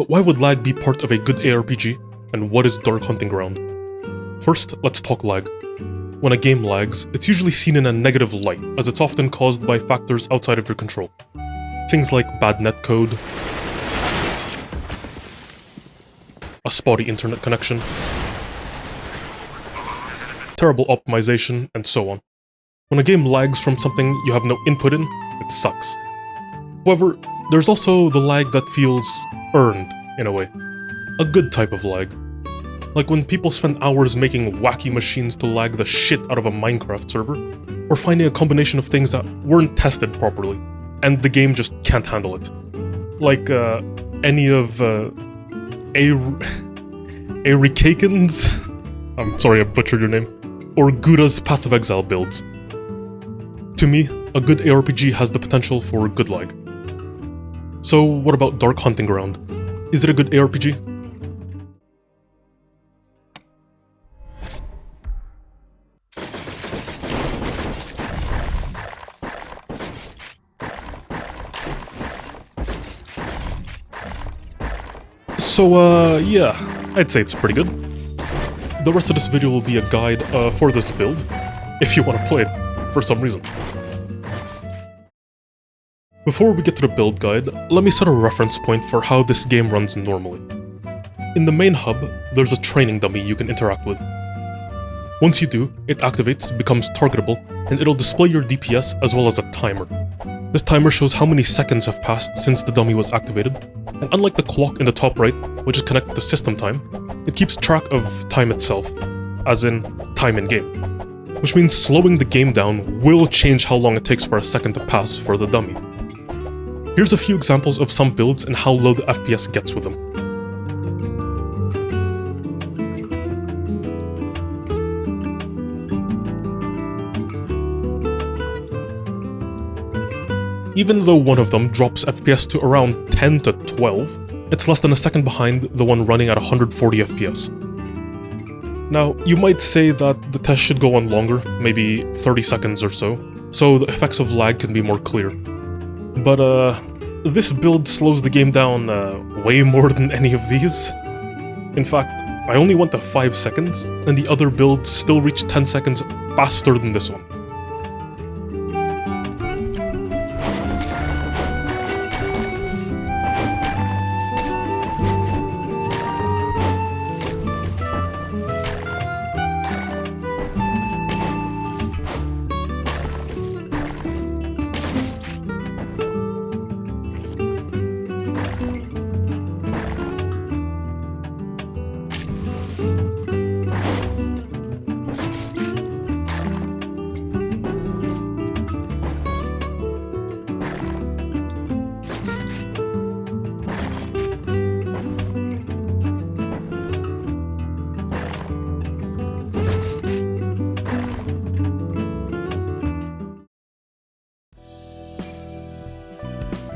But why would lag be part of a good ARPG, and what is Dark Hunting Ground? First, let's talk lag. When a game lags, it's usually seen in a negative light, as it's often caused by factors outside of your control. Things like bad netcode, a spotty internet connection, terrible optimization, and so on. When a game lags from something you have no input in, it sucks. However, there's also the lag that feels earned, in a way. A good type of lag. Like when people spend hours making wacky machines to lag the shit out of a Minecraft server, or finding a combination of things that weren't tested properly, and the game just can't handle it. Like any of Arikaken's, I'm sorry I butchered your name, or Gura's Path of Exile builds. To me, a good ARPG has the potential for good lag. So what about Dark Hunting Ground? Is it a good ARPG? So yeah, I'd say it's pretty good. The rest of this video will be a guide for this build, if you want to play it for some reason. Before we get to the build guide, let me set a reference point for how this game runs normally. In the main hub, there's a training dummy you can interact with. Once you do, it activates, becomes targetable, and it'll display your DPS as well as a timer. This timer shows how many seconds have passed since the dummy was activated, and unlike the clock in the top right, which is connected to system time, it keeps track of time itself, as in time in game. Which means slowing the game down will change how long it takes for a second to pass for the dummy. Here's a few examples of some builds and how low the FPS gets with them. Even though one of them drops FPS to around 10 to 12, it's less than a second behind the one running at 140 FPS. Now, you might say that the test should go on longer, maybe 30 seconds or so the effects of lag can be more clear. But this build slows the game down way more than any of these. In fact, I only went to 5 seconds, and the other builds still reached 10 seconds faster than this one.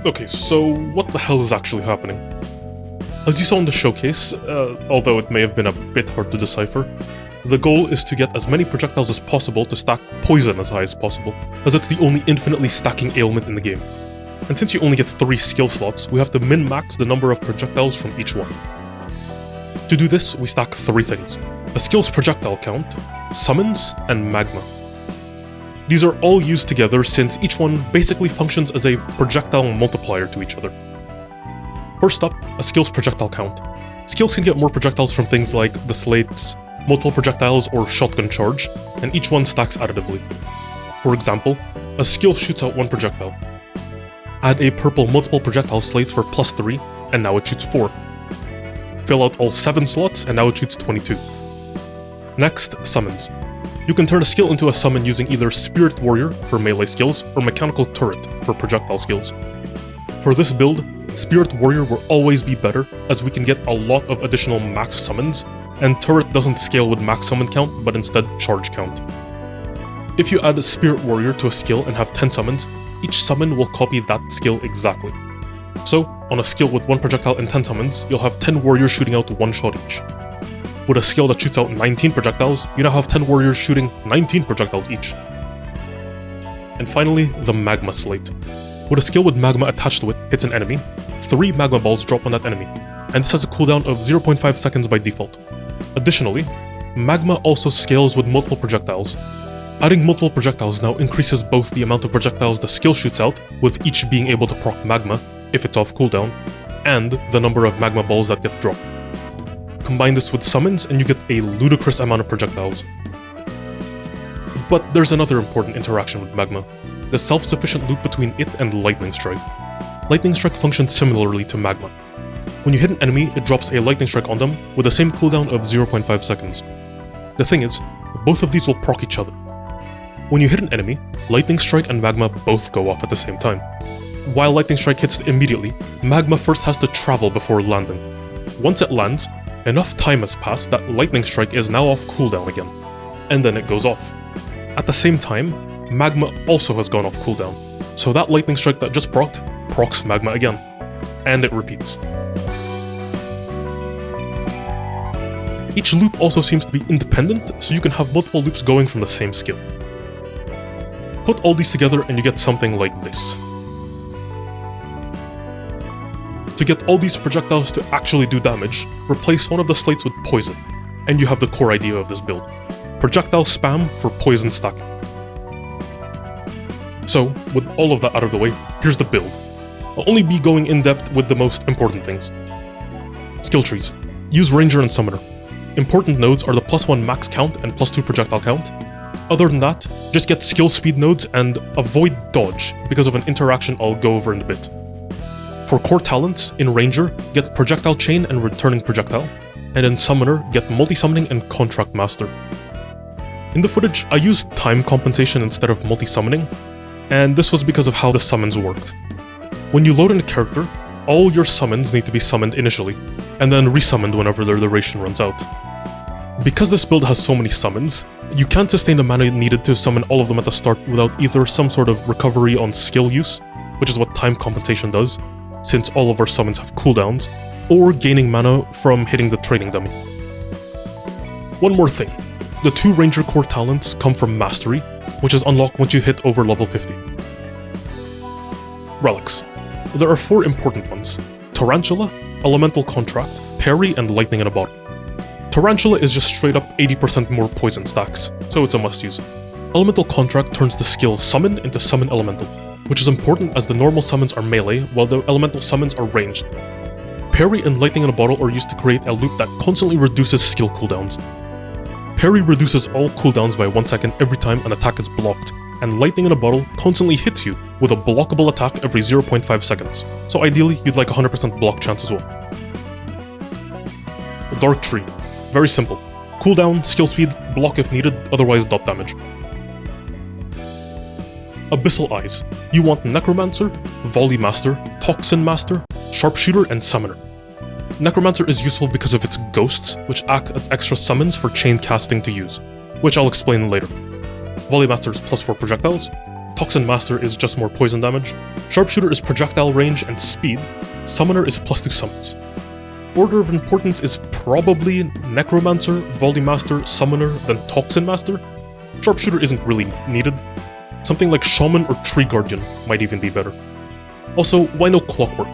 Okay, so what the hell is actually happening? As you saw in the showcase, although it may have been a bit hard to decipher, the goal is to get as many projectiles as possible to stack poison as high as possible, as it's the only infinitely stacking ailment in the game. And since you only get 3 skill slots, we have to min-max the number of projectiles from each one. To do this, we stack 3 things: a skill's projectile count, summons, and magma. These are all used together since each one basically functions as a projectile multiplier to each other. First up, a skill's projectile count. Skills can get more projectiles from things like the slates, multiple projectiles, or shotgun charge, and each one stacks additively. For example, a skill shoots out 1 projectile. Add a purple multiple projectile slate for +3, and now it shoots 4. Fill out all 7 slots, and now it shoots 22. Next, summons. You can turn a skill into a summon using either Spirit Warrior for melee skills or Mechanical Turret for projectile skills. For this build, Spirit Warrior will always be better as we can get a lot of additional max summons, and Turret doesn't scale with max summon count but instead charge count. If you add a Spirit Warrior to a skill and have 10 summons, each summon will copy that skill exactly. So, on a skill with 1 projectile and 10 summons, you'll have 10 warriors shooting out 1 shot each. With a skill that shoots out 19 projectiles, you now have 10 warriors shooting 19 projectiles each. And finally, the Magma Slate. With a skill with magma attached to it hits an enemy, 3 magma balls drop on that enemy. and this has a cooldown of 0.5 seconds by default. Additionally, Magma also scales with multiple projectiles. Adding multiple projectiles now increases both the amount of projectiles the skill shoots out, with each being able to proc Magma if it's off cooldown, and the number of Magma balls that get dropped. Combine this with summons and you get a ludicrous amount of projectiles. But there's another important interaction with Magma, the self-sufficient loop between it and Lightning Strike. Lightning Strike functions similarly to Magma. When you hit an enemy, it drops a Lightning Strike on them with the same cooldown of 0.5 seconds. The thing is, both of these will proc each other. When you hit an enemy, Lightning Strike and Magma both go off at the same time. While Lightning Strike hits immediately, Magma first has to travel before landing. Once it lands, enough time has passed that Lightning Strike is now off cooldown again, and then it goes off. At the same time, Magma also has gone off cooldown, so that Lightning Strike that just procs Magma again, and it repeats. Each loop also seems to be independent, so you can have multiple loops going from the same skill. Put all these together and you get something like this. To get all these projectiles to actually do damage, replace one of the slates with poison, and you have the core idea of this build. Projectile spam for poison stacking. So, with all of that out of the way, here's the build. I'll only be going in depth with the most important things. Skill trees. Use Ranger and Summoner. Important nodes are the +1 max count and +2 projectile count. Other than that, just get skill speed nodes and avoid dodge because of an interaction I'll go over in a bit. For core talents, in Ranger, get Projectile Chain and Returning Projectile, and in Summoner, get Multi-Summoning and Contract Master. In the footage, I used time compensation instead of multi-summoning, and this was because of how the summons worked. When you load in a character, all your summons need to be summoned initially, and then resummoned whenever their duration runs out. Because this build has so many summons, you can't sustain the mana needed to summon all of them at the start without either some sort of recovery on skill use, which is what time compensation does, since all of our summons have cooldowns, or gaining mana from hitting the training dummy. One more thing, the 2 Ranger core talents come from Mastery, which is unlocked once you hit over level 50. Relics. There are 4 important ones: Tarantula, Elemental Contract, Parry, and Lightning in a Bottle. Tarantula is just straight up 80% more poison stacks, so it's a must-use. Elemental Contract turns the skill Summon into Summon Elemental, which is important as the normal summons are melee, while the elemental summons are ranged. Parry and Lightning in a Bottle are used to create a loop that constantly reduces skill cooldowns. Parry reduces all cooldowns by 1 second every time an attack is blocked, and Lightning in a Bottle constantly hits you with a blockable attack every 0.5 seconds, so ideally you'd like 100% block chance as well. Dark Tree. Very simple. Cooldown, skill speed, block if needed, otherwise dot damage. Abyssal Eyes. You want Necromancer, Volley Master, Toxin Master, Sharpshooter, and Summoner. Necromancer is useful because of its ghosts, which act as extra summons for chain casting to use, which I'll explain later. Volley Master is +4 projectiles, Toxin Master is just more poison damage, Sharpshooter is projectile range and speed, Summoner is +2 summons. Order of importance is probably Necromancer, Volley Master, Summoner, then Toxin Master. Sharpshooter isn't really needed. Something like Shaman or Tree Guardian might even be better. Also, why no Clockwork?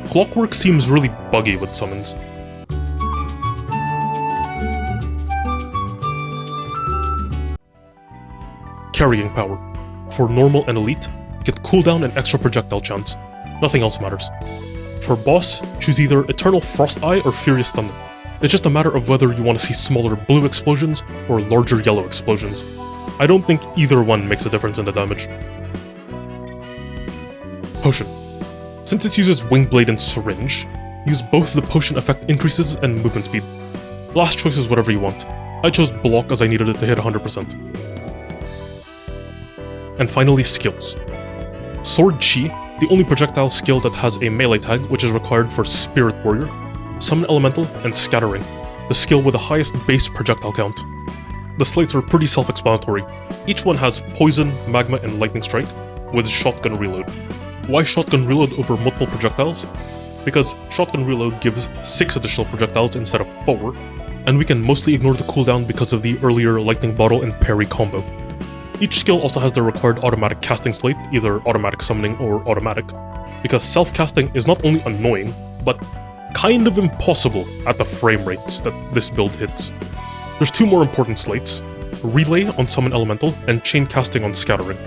Clockwork seems really buggy with summons. Carrying power. For normal and elite, get cooldown and extra projectile chance. Nothing else matters. For boss, choose either Eternal Frost Eye or Furious Thunder. It's just a matter of whether you want to see smaller blue explosions or larger yellow explosions. I don't think either one makes a difference in the damage. Potion. Since it uses Wing Blade and Syringe, use both the potion effect increases and movement speed. Last choice is whatever you want. I chose Block as I needed it to hit 100%. And finally, skills. Sword Chi, the only projectile skill that has a melee tag, which is required for Spirit Warrior, Summon Elemental, and Scattering, the skill with the highest base projectile count. The slates are pretty self-explanatory. Each one has Poison, Magma, and Lightning Strike, with Shotgun Reload. Why Shotgun Reload over multiple projectiles? Because Shotgun Reload gives 6 additional projectiles instead of 4, and we can mostly ignore the cooldown because of the earlier Lightning Bottle and Parry combo. Each skill also has the required automatic casting slate, either automatic summoning or automatic, because self-casting is not only annoying, but kind of impossible at the frame rates that this build hits. There's two more important slates: Relay on Summon Elemental and Chain Casting on Scattering.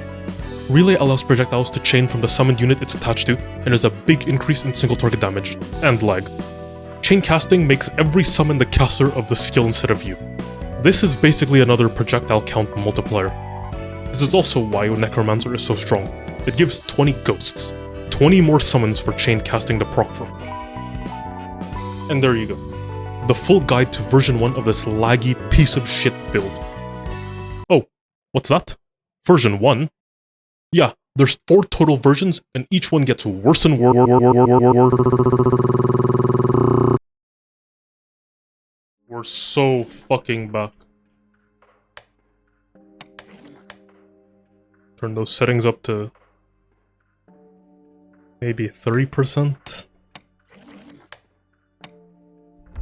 Relay allows projectiles to chain from the summoned unit it's attached to, and there's a big increase in single target damage, and lag. Chain Casting makes every summon the caster of the skill instead of you. This is basically another projectile count multiplier. This is also why Necromancer is so strong. It gives 20 ghosts, 20 more summons for Chain Casting to proc from. And there you go. The full guide to version 1 of this laggy piece of shit build. Oh, what's that? Version 1? Yeah, there's 4 total versions, and each one gets worse and worse. We're so fucking back. Turn those settings up to maybe 3%.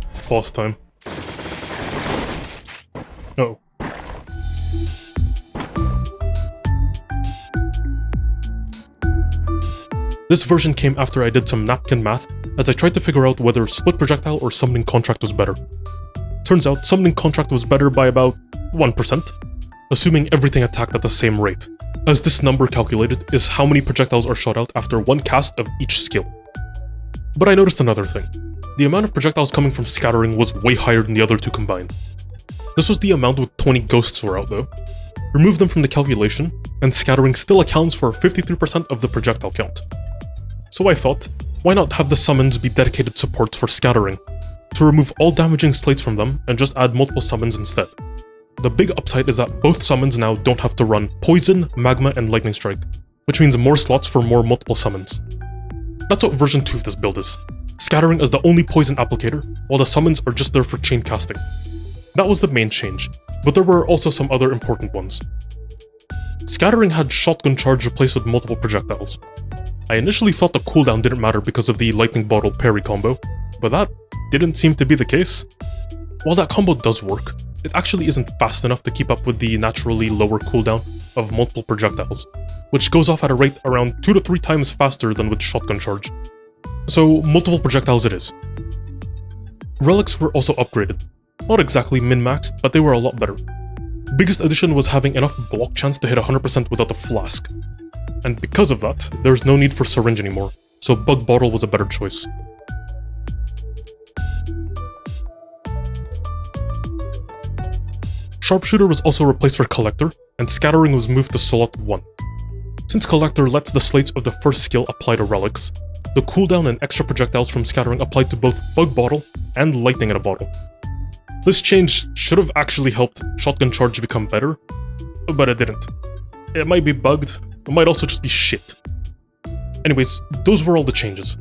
It's pause time. Oh. This version came after I did some napkin math as I tried to figure out whether split projectile or summoning contract was better. Turns out summoning contract was better by about 1%, assuming everything attacked at the same rate, as this number calculated is how many projectiles are shot out after one cast of each skill. But I noticed another thing. The amount of projectiles coming from scattering was way higher than the other two combined. This was the amount with 20 ghosts were out though. Remove them from the calculation, and scattering still accounts for 53% of the projectile count. So I thought, why not have the summons be dedicated supports for scattering, to remove all damaging slates from them and just add multiple summons instead. The big upside is that both summons now don't have to run Poison, Magma, and Lightning Strike, which means more slots for more multiple summons. That's what version 2 of this build is. Scattering is the only poison applicator, while the summons are just there for chain casting. That was the main change, but there were also some other important ones. Scattering had Shotgun Charge replaced with multiple projectiles. I initially thought the cooldown didn't matter because of the Lightning Bottle parry combo, but that didn't seem to be the case. While that combo does work, it actually isn't fast enough to keep up with the naturally lower cooldown of multiple projectiles, which goes off at a rate around 2 to 3 times faster than with Shotgun Charge. So multiple projectiles it is. Relics were also upgraded. Not exactly min-maxed, but they were a lot better. Biggest addition was having enough block chance to hit 100% without the flask. And because of that, there's no need for syringe anymore, so Bug Bottle was a better choice. Sharpshooter was also replaced for Collector, and Scattering was moved to slot 1. Since Collector lets the slates of the first skill apply to relics, the cooldown and extra projectiles from Scattering applied to both Bug Bottle and Lightning in a Bottle. This change should have actually helped Shotgun Charge become better, but it didn't. It might be bugged, it might also just be shit. Anyways, those were all the changes.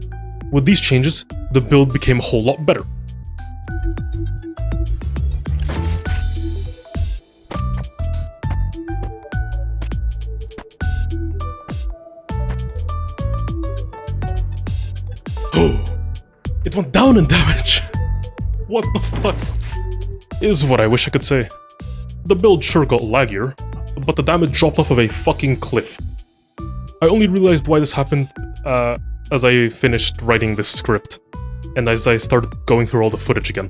With these changes, the build became a whole lot better. It went down in damage! What the fuck? Is what I wish I could say. The build sure got laggier, but the damage dropped off of a fucking cliff. I only realized why this happened as I finished writing this script, and as I started going through all the footage again.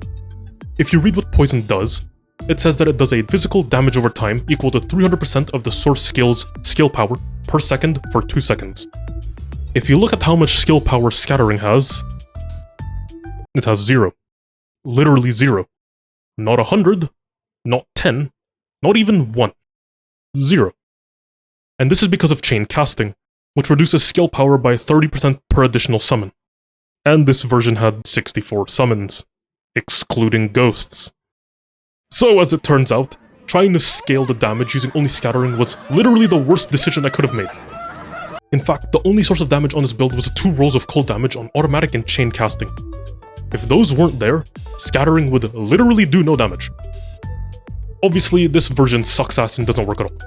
If you read what Poison does, it says that it does a physical damage over time equal to 300% of the source skill's skill power per second for 2 seconds. If you look at how much skill power Scattering has, it has 0. Literally 0. Not 100, not 10, not even 1. 0. And this is because of Chain Casting, which reduces skill power by 30% per additional summon. And this version had 64 summons, excluding ghosts. So as it turns out, trying to scale the damage using only Scattering was literally the worst decision I could have made. In fact, the only source of damage on this build was 2 rolls of cold damage on automatic and chain casting. If those weren't there, Scattering would literally do no damage. Obviously, this version sucks ass and doesn't work at all.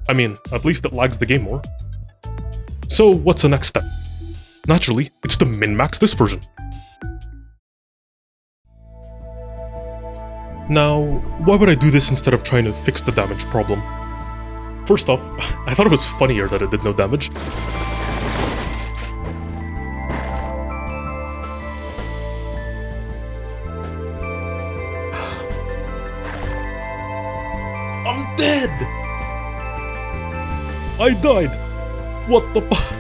I mean, at least it lags the game more. So what's the next step? Naturally, it's to min-max this version. Now, why would I do this instead of trying to fix the damage problem? First off, I thought it was funnier that it did no damage. I'm dead! I died! What the fuck?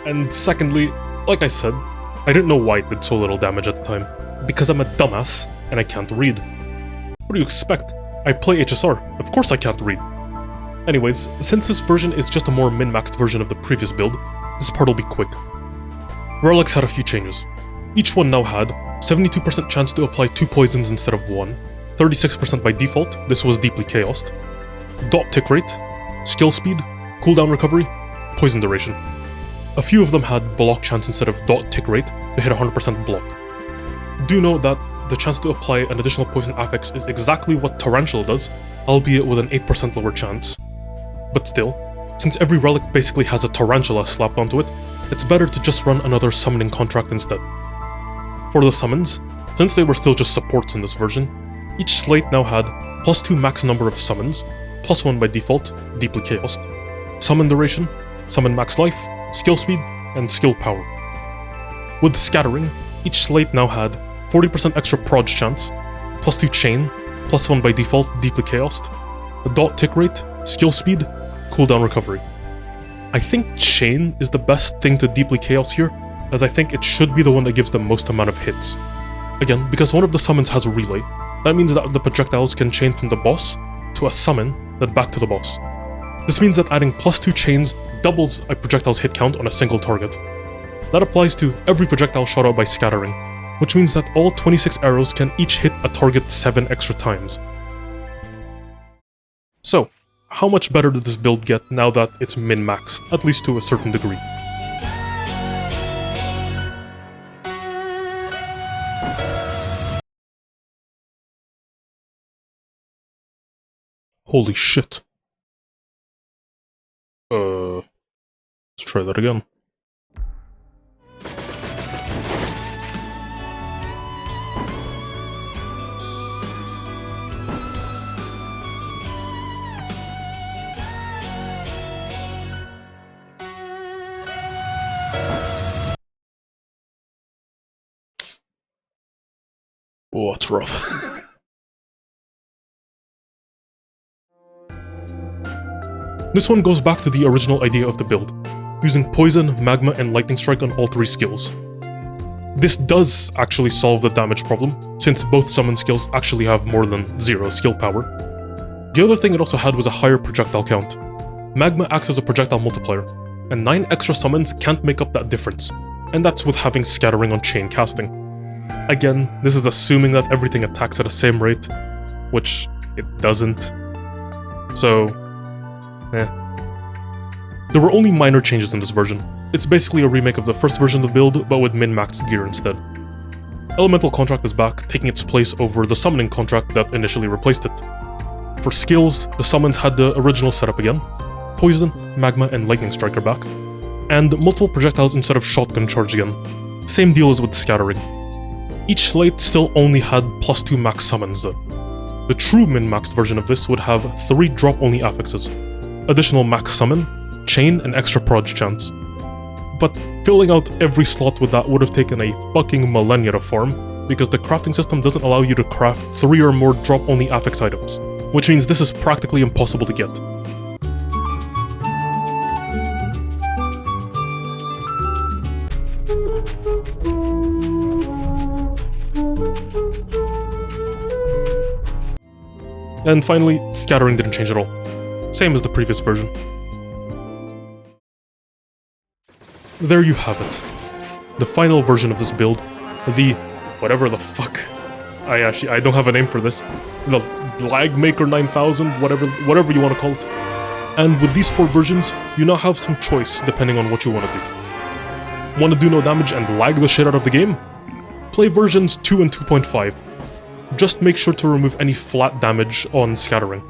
And secondly, like I said, I didn't know why it did so little damage at the time. Because I'm a dumbass, and I can't read. What do you expect? I play HSR, of course I can't read. Anyways, since this version is just a more min-maxed version of the previous build, this part will be quick. Relics had a few changes. Each one now had 72% chance to apply 2 poisons instead of 1, 36% by default, this was deeply chaosed, dot tick rate, skill speed, cooldown recovery, poison duration. A few of them had block chance instead of dot tick rate to hit 100% block. Do note that the chance to apply an additional poison affix is exactly what Tarantula does, albeit with an 8% lower chance. But still, since every relic basically has a Tarantula slapped onto it, it's better to just run another summoning contract instead. For the summons, since they were still just supports in this version, each slate now had +2 max number of summons, +1 by default, deeply chaosed, summon duration, summon max life, skill speed, and skill power. With scattering, each slate now had 40% extra proj chance, +2 chain, +1 by default, deeply chaosed, a dot tick rate, skill speed, cooldown recovery. I think chain is the best thing to deeply chaos here, as I think it should be the one that gives the most amount of hits. Again, because one of the summons has a relay, that means that the projectiles can chain from the boss to a summon, then back to the boss. This means that adding +2 chains doubles a projectile's hit count on a single target. That applies to every projectile shot out by scattering, which means that all 26 arrows can each hit a target 7 extra times. So, how much better did this build get now that it's min-maxed, at least to a certain degree? Holy shit. Let's try that again. Oh, it's rough. This one goes back to the original idea of the build, using Poison, Magma, and Lightning Strike on all 3 skills. This does actually solve the damage problem, since both summon skills actually have more than 0 skill power. The other thing it also had was a higher projectile count. Magma acts as a projectile multiplier, and 9 extra summons can't make up that difference, and that's with having scattering on chain casting. Again, this is assuming that everything attacks at the same rate, which it doesn't. So, There were only minor changes in this version. It's basically a remake of the first version of the build, but with min-maxed gear instead. Elemental Contract is back, taking its place over the Summoning Contract that initially replaced it. For skills, the summons had the original setup again. Poison, Magma, and Lightning Strike are back. And multiple projectiles instead of shotgun charge again. Same deal as with scattering. Each slate still only had +2 max summons though. The true min-maxed version of this would have 3 drop-only affixes. Additional max summon, chain, and extra proj chance. But filling out every slot with that would have taken a fucking millennia to form, because the crafting system doesn't allow you to craft 3 or more drop-only affix items, which means this is practically impossible to get. And finally, scattering didn't change at all. Same as the previous version. There you have it. The final version of this build, the whatever the fuck. I don't have a name for this. The Lagmaker 9000, whatever you want to call it. And with these 4 versions, you now have some choice depending on what you want to do. Want to do no damage and lag the shit out of the game? Play versions 2 and 2.5. Just make sure to remove any flat damage on scattering,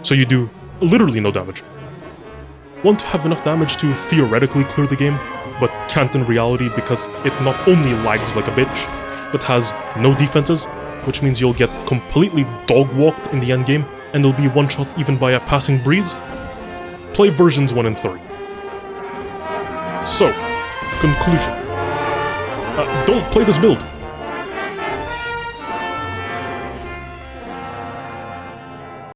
so you do literally no damage. Want to have enough damage to theoretically clear the game, but can't in reality because it not only lags like a bitch, but has no defenses, which means you'll get completely dog-walked in the endgame, and you'll be one-shot even by a passing breeze? Play versions 1 and 3. So, conclusion. Don't play this build.